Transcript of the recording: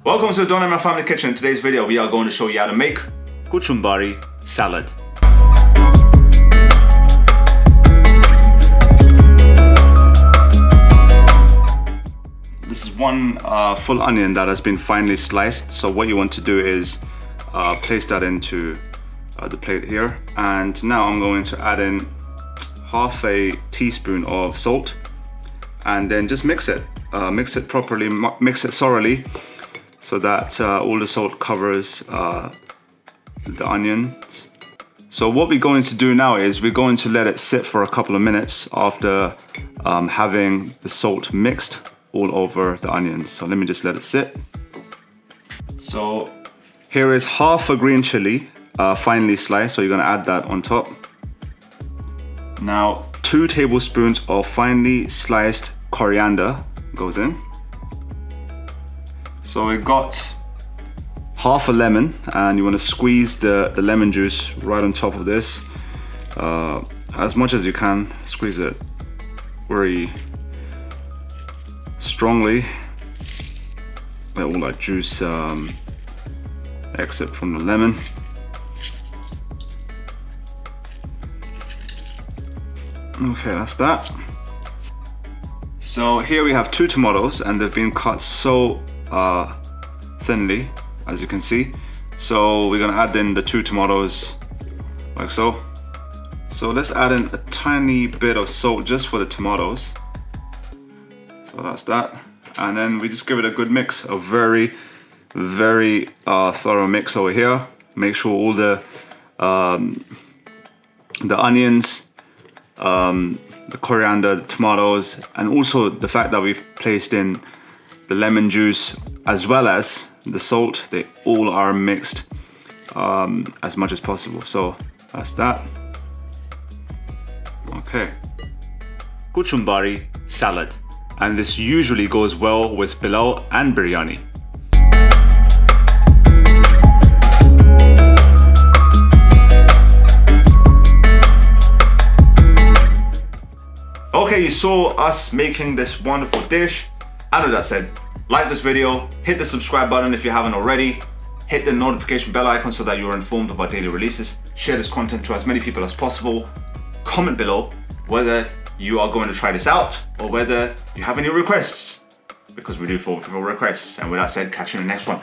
Welcome to the Imran.Family kitchen. In today's video, we are going to show you how to make Kachumbari salad. This is one full onion that has been finely sliced. So what you want to do is place that into the plate here. And now I'm going to add in half a teaspoon of salt and then just mix it. Mix it properly, mix it thoroughly so that all the salt covers the onions. So what we're going to do now is we're going to let it sit for a couple of minutes after having the salt mixed all over the onions. So let me just let it sit. So here is half a green chili, finely sliced, so you're gonna add that on top. Now 2 tablespoons of finely sliced coriander goes in. So we've got half a lemon, and you want to squeeze the lemon juice right on top of this as much as you can. Squeeze it very strongly, let all that juice exit from the lemon. Okay, that's that. So here we have 2 tomatoes, and they've been cut so thinly, as you can see. So we're gonna add in the 2 tomatoes like so. So let's add in a tiny bit of salt just for the tomatoes. So that's that. And then we just give it a good mix, a very thorough mix over here. Make sure all the onions, the coriander, the tomatoes, and also the fact that we've placed in the lemon juice as well as the salt, they all are mixed as much as possible. So that's that. Okay. Kachumbari salad. And this usually goes well with Pulao and Biryani. Okay, you saw us making this wonderful dish. And with that said, like this video, hit the subscribe button if you haven't already, hit the notification bell icon so that you're informed of our daily releases, share this content to as many people as possible, comment below whether you are going to try this out or whether you have any requests, because we do forward for requests. And with that said, catch you in the next one.